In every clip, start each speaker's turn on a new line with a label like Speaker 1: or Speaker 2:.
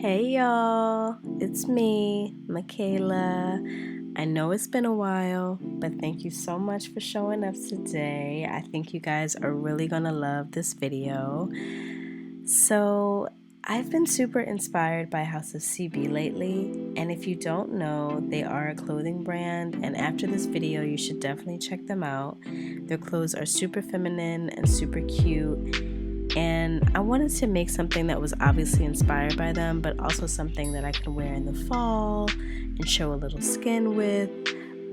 Speaker 1: Hey y'all, it's me, Michaela. I know it's been a while, but thank you so much for showing up today. I think you guys are really gonna love this video. So, I've been super inspired by House of CB lately, and if you don't know, they are a clothing brand, and after this video, you should definitely check them out. Their clothes are super feminine and super cute. And I wanted to make something that was obviously inspired by them, but also something that I could wear in the fall and show a little skin with.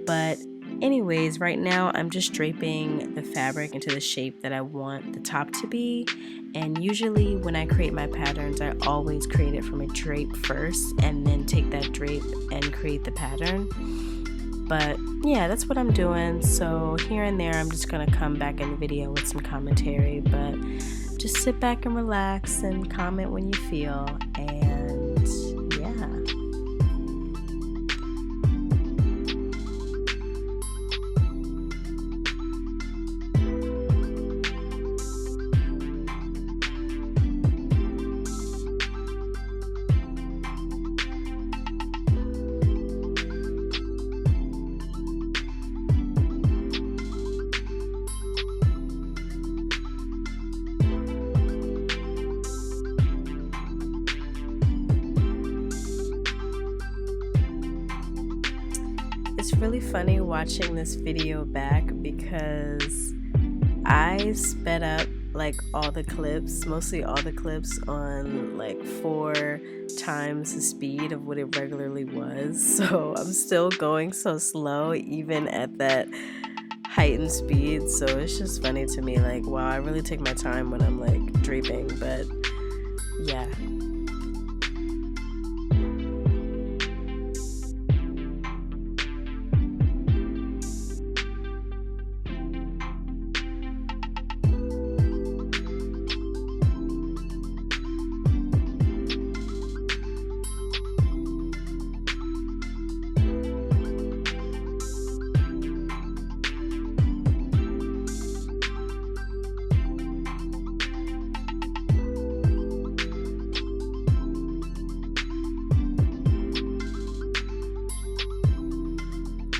Speaker 1: But anyways, right now I'm just draping the fabric into the shape that I want the top to be. And usually when I create my patterns, I always create it from a drape first and then take that drape and create the pattern. But yeah, that's what I'm doing. So here and there, I'm just gonna come back in the video with some commentary, but just sit back and relax and comment when you feel, and yeah. It's really funny watching this video back because I sped up like all the clips, mostly all the clips, on like 4 times the speed of what it regularly was. So I'm still going so slow even at that heightened speed. So it's just funny to me, like, wow, I really take my time when I'm like draping, but yeah.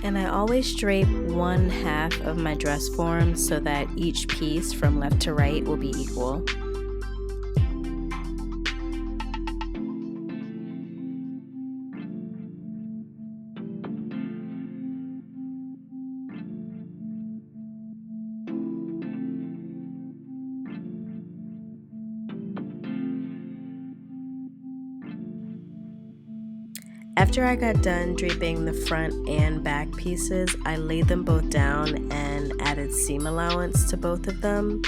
Speaker 1: And I always drape 1/2 of my dress form so that each piece from left to right will be equal. After I got done draping the front and back pieces, I laid them both down and added seam allowance to both of them.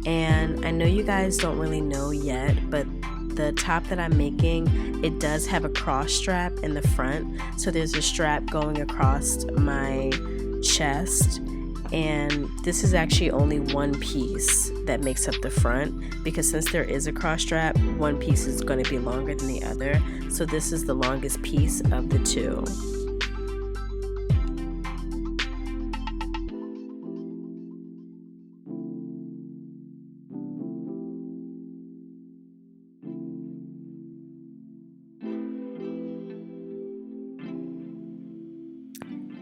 Speaker 1: And I know you guys don't really know yet, but the top that I'm making, it does have a cross strap in the front. So there's a strap going across my chest. And this is actually only one piece that makes up the front, because since there is a cross strap, one piece is going to be longer than the other. So this is the longest piece of the two.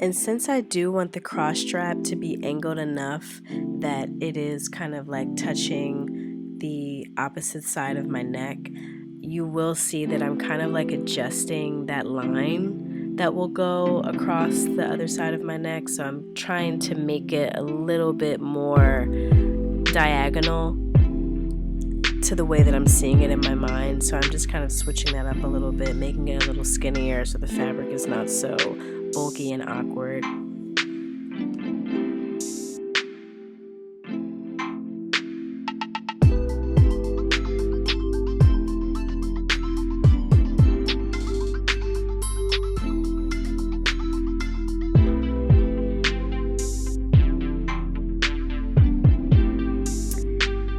Speaker 1: And since I do want the cross strap to be angled enough that it is kind of like touching the opposite side of my neck, you will see that I'm kind of like adjusting that line that will go across the other side of my neck. So I'm trying to make it a little bit more diagonal to the way that I'm seeing it in my mind. So I'm just kind of switching that up a little bit, making it a little skinnier so the fabric is not so bulky and awkward.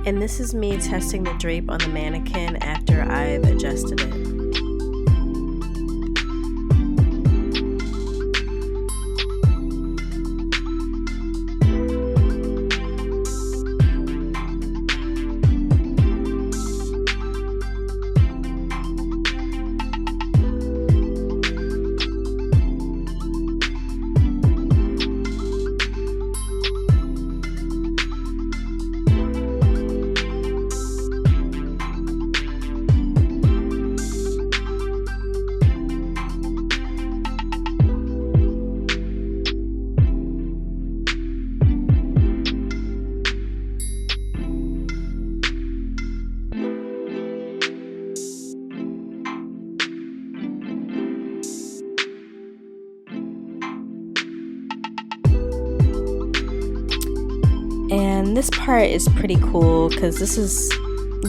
Speaker 1: And this is me testing the drape on the mannequin after I've adjusted it. And this part is pretty cool because this is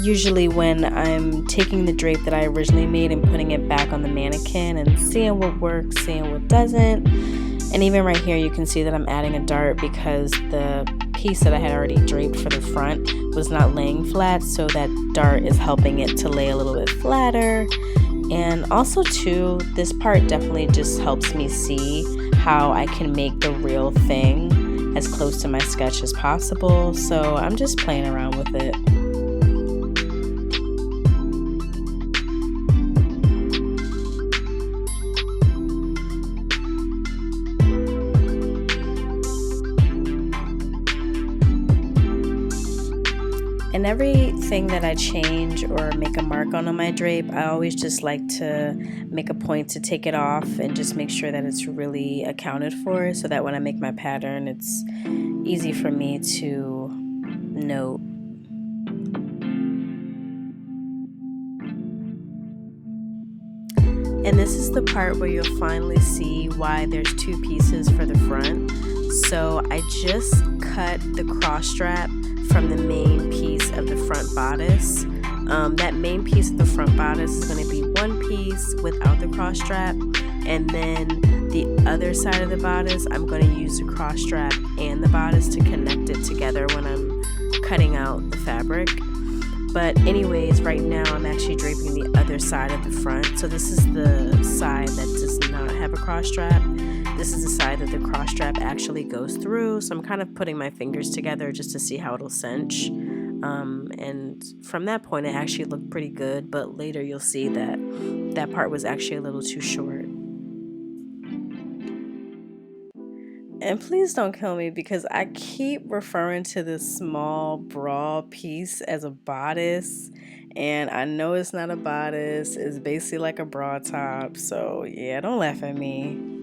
Speaker 1: usually when I'm taking the drape that I originally made and putting it back on the mannequin and seeing what works, seeing what doesn't. And even right here you can see that I'm adding a dart because the piece that I had already draped for the front was not laying flat, so that dart is helping it to lay a little bit flatter. And also too, this part definitely just helps me see how I can make the real thing as close to my sketch as possible, so I'm just playing around with it. And everything that I change or make a mark on my drape, I always just like to make a point to take it off and just make sure that it's really accounted for, so that when I make my pattern, it's easy for me to note. And this is the part where you'll finally see why there's two pieces for the front. So I just cut the cross strap from the main piece of the front bodice. That main piece of the front bodice is going to be one piece without the cross strap, and then the other side of the bodice I'm going to use the cross strap and the bodice to connect it together when I'm cutting out the fabric. But anyways, right now I'm actually draping the other side of the front. So this is the side that does not have a cross strap. This is the side that the cross strap actually goes through. So I'm kind of putting my fingers together just to see how it'll cinch. And from that point, it actually looked pretty good. But later you'll see that that part was actually a little too short. And please don't kill me because I keep referring to this small bra piece as a bodice. And I know it's not a bodice. It's basically like a bra top. So yeah, don't laugh at me.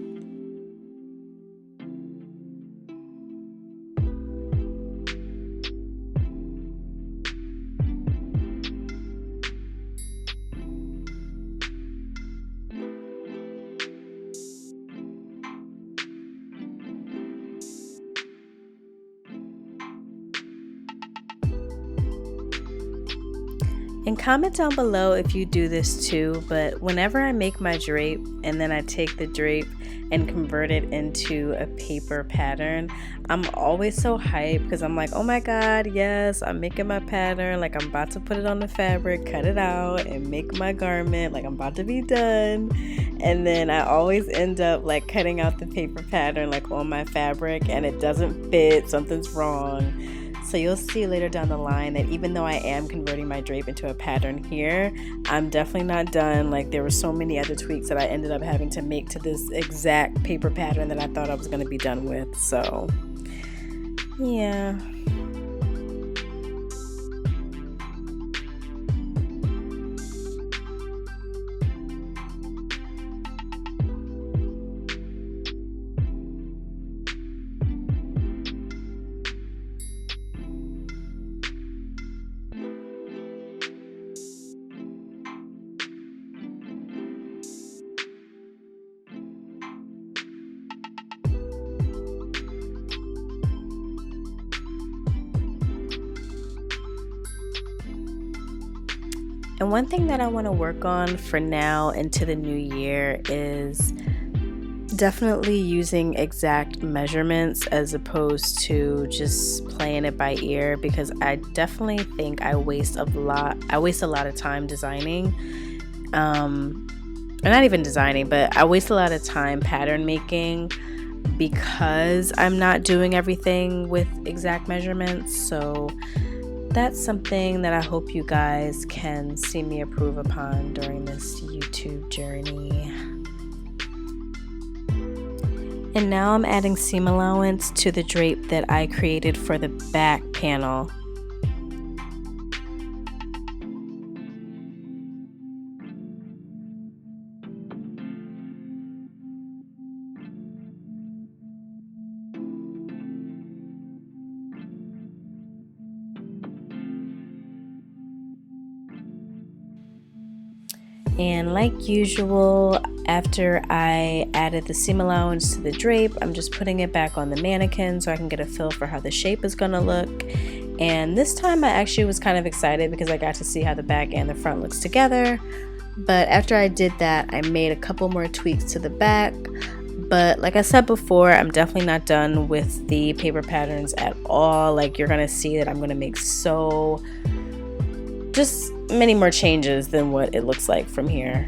Speaker 1: And comment down below if you do this too, but whenever I make my drape and then I take the drape and convert it into a paper pattern, I'm always so hyped because I'm like, oh my god, yes, I'm making my pattern, like I'm about to put it on the fabric, cut it out and make my garment, like I'm about to be done. And then I always end up like cutting out the paper pattern like on my fabric and it doesn't fit, something's wrong. So you'll see later down the line that even though I am converting my drape into a pattern here, I'm definitely not done. Like there were so many other tweaks that I ended up having to make to this exact paper pattern that I thought I was going to be done with. So yeah. And one thing that I want to work on for now into the new year is definitely using exact measurements as opposed to just playing it by ear, because I definitely think I waste a lot of time designing, or not even designing, but I waste a lot of time pattern making because I'm not doing everything with exact measurements. So that's something that I hope you guys can see me improve upon during this YouTube journey. And now I'm adding seam allowance to the drape that I created for the back panel. And like usual, after I added the seam allowance to the drape, I'm just putting it back on the mannequin so I can get a feel for how the shape is gonna look. And this time I actually was kind of excited because I got to see how the back and the front looks together. But after I did that, I made a couple more tweaks to the back. But like I said before, I'm definitely not done with the paper patterns at all. Like, you're gonna see that I'm gonna make just many more changes than what it looks like from here.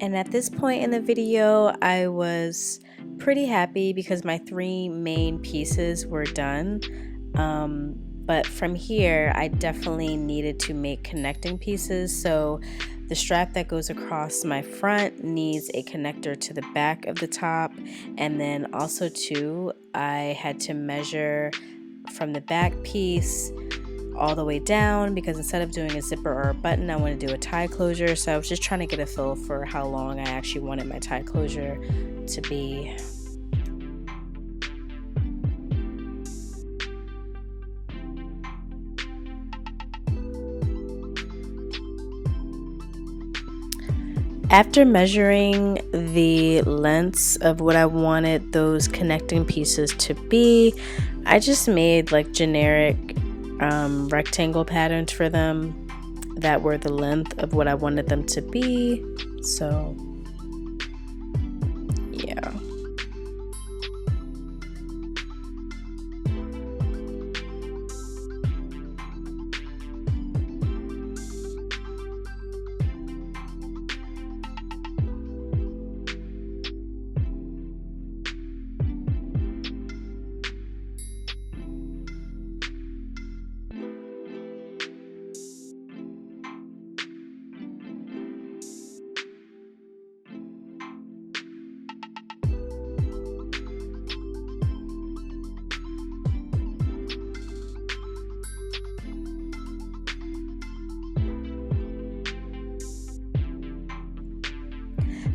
Speaker 1: And at this point in the video, I was pretty happy because my 3 main pieces were done. But from here, I definitely needed to make connecting pieces. So the strap that goes across my front needs a connector to the back of the top. And then also too, I had to measure from the back piece all the way down, because instead of doing a zipper or a button, I want to do a tie closure. So I was just trying to get a feel for how long I actually wanted my tie closure to be. After measuring the lengths of what I wanted those connecting pieces to be, I just made like generic rectangle patterns for them that were the length of what I wanted them to be. So yeah.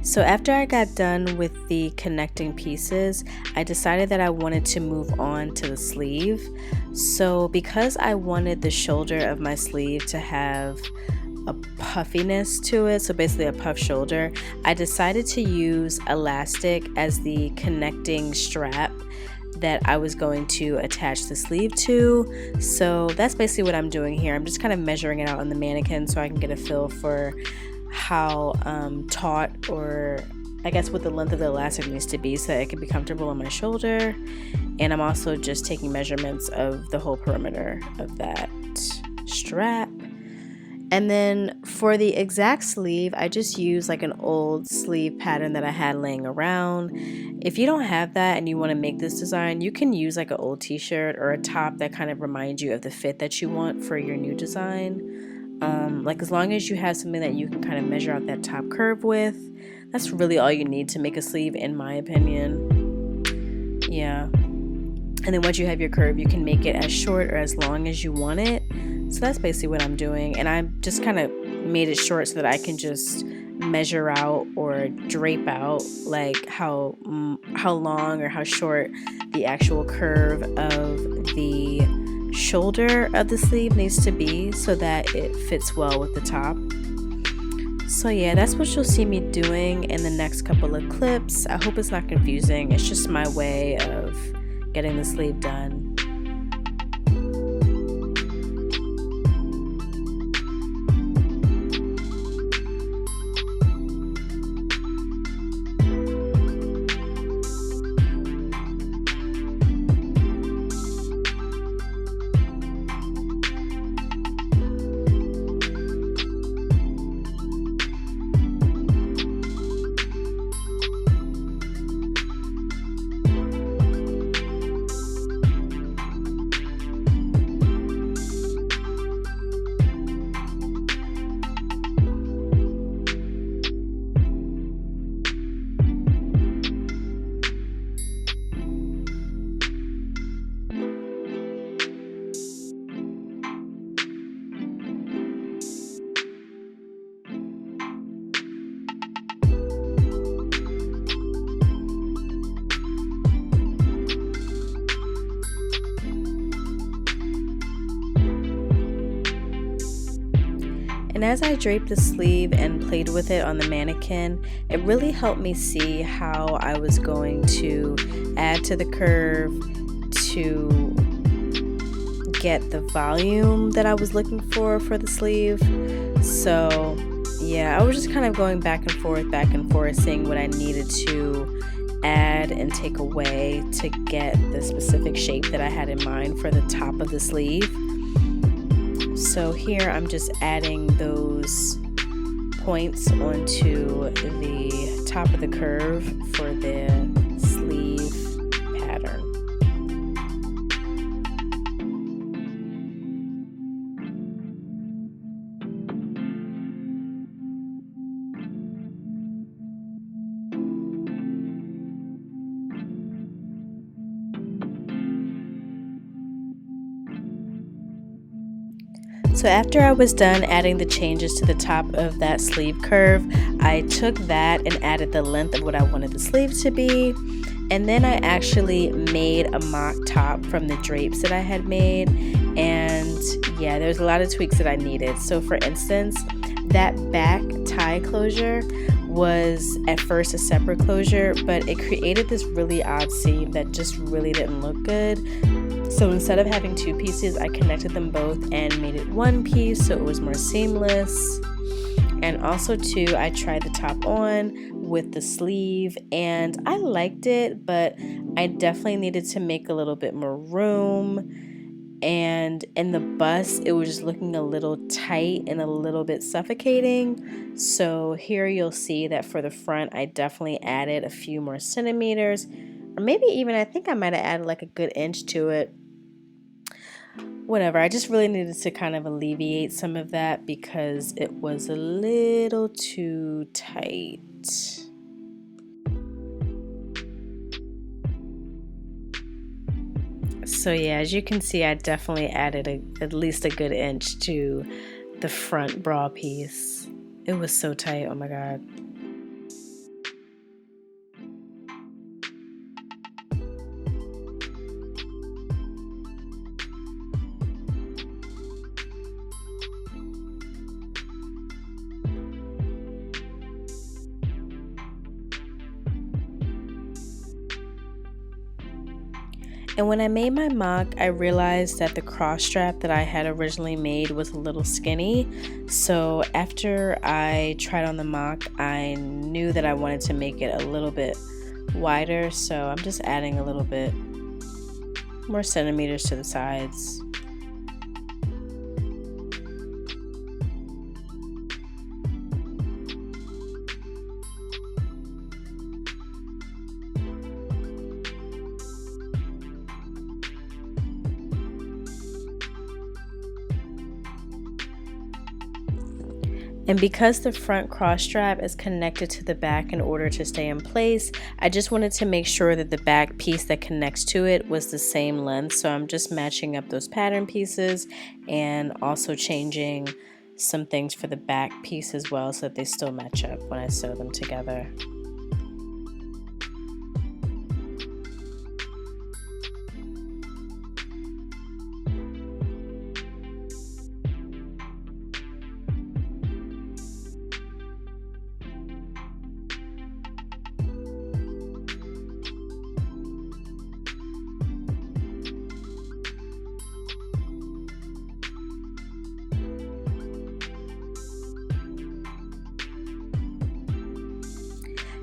Speaker 1: So after I got done with the connecting pieces, I decided that I wanted to move on to the sleeve. So because I wanted the shoulder of my sleeve to have a puffiness to it, so basically a puff shoulder, I decided to use elastic as the connecting strap that I was going to attach the sleeve to. So that's basically what I'm doing here. I'm just kind of measuring it out on the mannequin so I can get a feel for how taut, or I guess what the length of the elastic needs to be so that it can be comfortable on my shoulder. And I'm also just taking measurements of the whole perimeter of that strap. And then for the exact sleeve, I just used like an old sleeve pattern that I had laying around. If you don't have that and you want to make this design, you can use like an old t-shirt or a top that kind of reminds you of the fit that you want for your new design. Like, as long as you have something that you can kind of measure out that top curve with, that's really all you need to make a sleeve, in my opinion. Yeah. And then once you have your curve, you can make it as short or as long as you want it. So that's basically what I'm doing. And I just kind of made it short so that I can just measure out or drape out like how long or how short the actual curve of the shoulder of the sleeve needs to be so that it fits well with the top. So yeah, that's what you'll see me doing in the next couple of clips. I hope it's not confusing. It's just my way of getting the sleeve done. And as I draped the sleeve and played with it on the mannequin, it really helped me see how I was going to add to the curve to get the volume that I was looking for the sleeve. So yeah, I was just kind of going back and forth, seeing what I needed to add and take away to get the specific shape that I had in mind for the top of the sleeve. So here I'm just adding those points onto the top of the curve for the sleeve pattern. So after I was done adding the changes to the top of that sleeve curve, I took that and added the length of what I wanted the sleeve to be. And then I actually made a mock top from the drapes that I had made. And yeah, there's a lot of tweaks that I needed. So for instance, that back tie closure was at first a separate closure, but it created this really odd seam that just really didn't look good. So instead of having two pieces, I connected them both and made it one piece so it was more seamless. And also too, I tried the top on with the sleeve and I liked it, but I definitely needed to make a little bit more room. And in the bust, it was just looking a little tight and a little bit suffocating. So here you'll see that for the front, I definitely added a few more centimeters, or maybe even, I think I might have added like a good inch to it. Whatever, I just really needed to kind of alleviate some of that because it was a little too tight. So yeah, as you can see, I definitely added at least a good inch to the front bra piece. It was so tight, oh my god. And when I made my mock, I realized that the cross strap that I had originally made was a little skinny. So after I tried on the mock, I knew that I wanted to make it a little bit wider. So I'm just adding a little bit more centimeters to the sides. And because the front cross strap is connected to the back in order to stay in place, I just wanted to make sure that the back piece that connects to it was the same length. So I'm just matching up those pattern pieces and also changing some things for the back piece as well so that they still match up when I sew them together.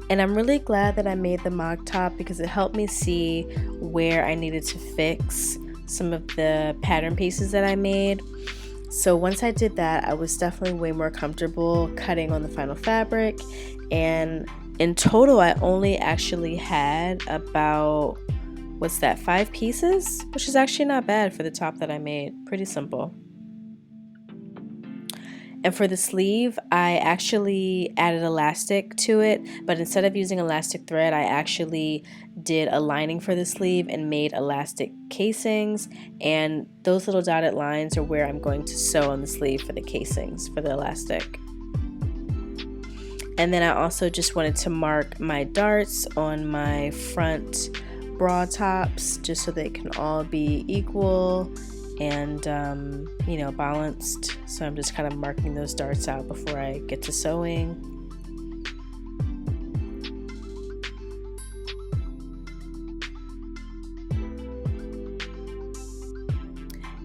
Speaker 1: And I'm really glad that I made the mock top because it helped me see where I needed to fix some of the pattern pieces that I made. So once I did that, I was definitely way more comfortable cutting on the final fabric. And in total, I only actually had about, 5 pieces? Which is actually not bad for the top that I made. Pretty simple. And for the sleeve, I actually added elastic to it, but instead of using elastic thread, I actually did a lining for the sleeve and made elastic casings, and those little dotted lines are where I'm going to sew on the sleeve for the casings, for the elastic. And then I also just wanted to mark my darts on my front bra tops just so they can all be equal and balanced. So I'm just kind of marking those darts out before I get to sewing.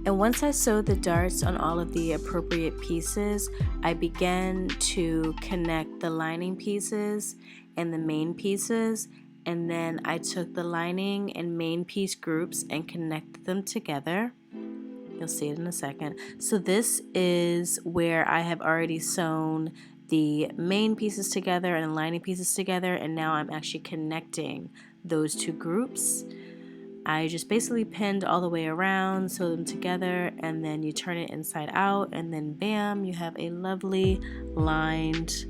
Speaker 1: And once I sewed the darts on all of the appropriate pieces, I began to connect the lining pieces and the main pieces, and then I took the lining and main piece groups and connected them together. You'll see it in a second. So this is where I have already sewn the main pieces together and the lining pieces together, and now I'm actually connecting those two groups. I just basically pinned all the way around, sew them together, and then you turn it inside out, and then bam, you have a lovely lined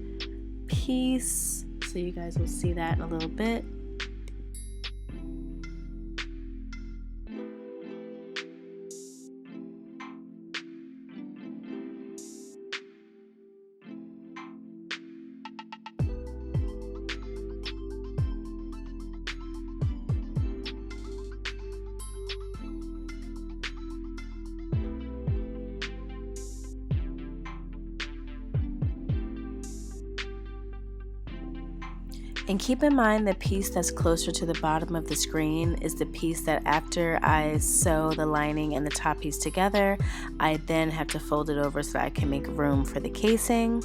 Speaker 1: piece. So you guys will see that in a little bit. And keep in mind the piece that's closer to the bottom of the screen is the piece that after I sew the lining and the top piece together, I then have to fold it over so I can make room for the casing.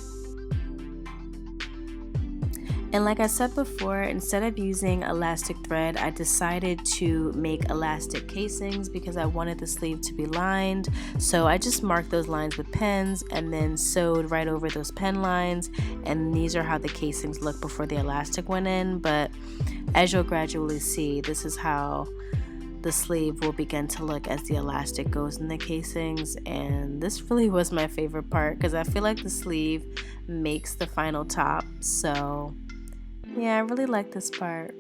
Speaker 1: And like I said before, instead of using elastic thread, I decided to make elastic casings because I wanted the sleeve to be lined. So I just marked those lines with pens and then sewed right over those pen lines. And these are how the casings look before the elastic went in. But as you'll gradually see, this is how the sleeve will begin to look as the elastic goes in the casings. And this really was my favorite part because I feel like the sleeve makes the final top. So yeah, I really like this part.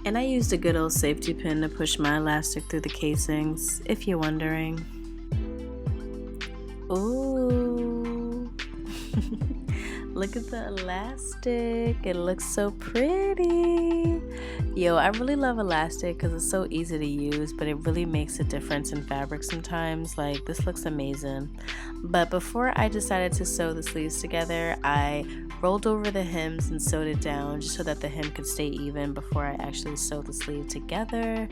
Speaker 1: And I used a good old safety pin to push my elastic through the casings, if you're wondering. Ooh, look at the elastic. It looks so pretty. Yo, I really love elastic because it's so easy to use, but it really makes a difference in fabric sometimes. Like, this looks amazing. But before I decided to sew the sleeves together, I rolled over the hems and sewed it down just so that the hem could stay even before I actually sewed the sleeve together.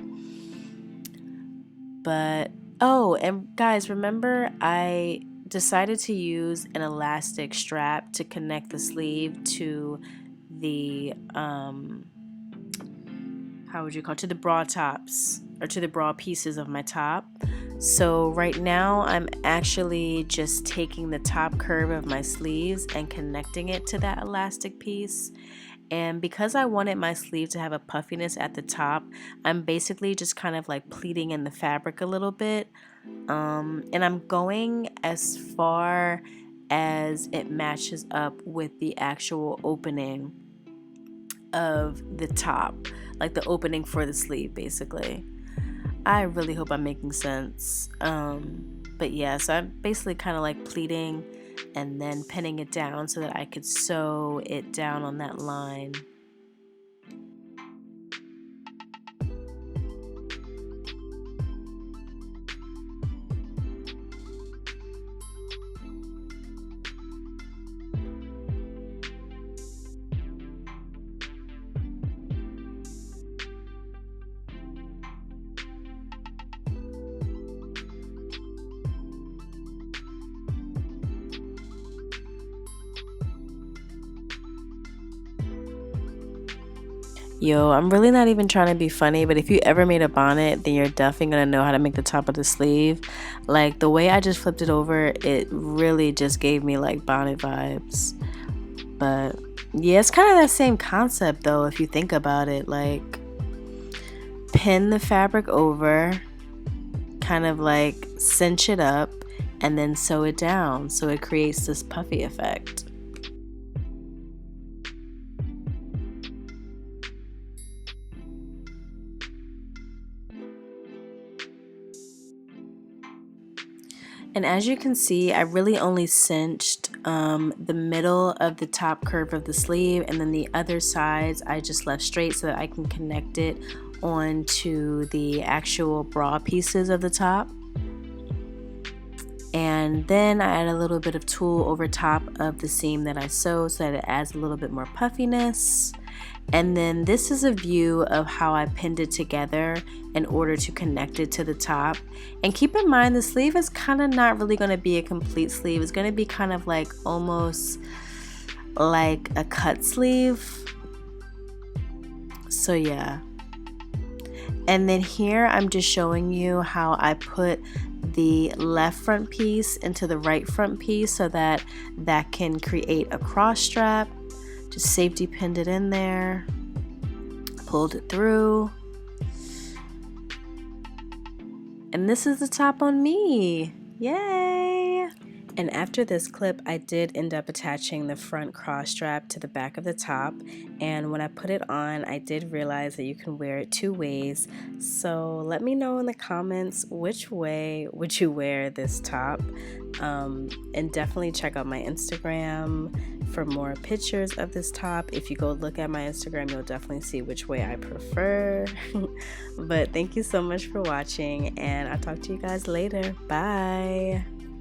Speaker 1: But oh, and guys, remember I decided to use an elastic strap to connect the sleeve to the to the bra tops, or to the bra pieces of my top. So right now I'm actually just taking the top curve of my sleeves and connecting it to that elastic piece. And because I wanted my sleeve to have a puffiness at the top, I'm basically just kind of like pleating in the fabric a little bit. And I'm going as far as it matches up with the actual opening of the top, like the opening for the sleeve basically. I really hope I'm making sense. But yeah, so I'm basically kind of like pleating and then pinning it down so that I could sew it down on that line. Yo, I'm really not even trying to be funny, but if you ever made a bonnet, then you're definitely gonna know how to make the top of the sleeve. Like, the way I just flipped it over, it really just gave me like bonnet vibes. But yeah, it's kind of that same concept though, if you think about it. Like, pin the fabric over, kind of like cinch it up, and then sew it down so it creates this puffy effect. And as you can see, I really only cinched the middle of the top curve of the sleeve, and then the other sides I just left straight so that I can connect it onto the actual bra pieces of the top. And then I add a little bit of tulle over top of the seam that I sewed so that it adds a little bit more puffiness. And then this is a view of how I pinned it together in order to connect it to the top. And keep in mind, the sleeve is kind of not really going to be a complete sleeve. It's going to be kind of like almost like a cut sleeve. So yeah. And then here I'm just showing you how I put the left front piece into the right front piece so that that can create a cross strap. Just safety pinned it in there, pulled it through, and this is the top on me. Yay! And after this clip, I did end up attaching the front cross strap to the back of the top, and when I put it on, I did realize that you can wear it two ways. So let me know in the comments which way would you wear this top, and definitely check out my Instagram for more pictures of this top. If you go look at my Instagram, you'll definitely see which way I prefer. But thank you so much for watching, and I'll talk to you guys later. Bye.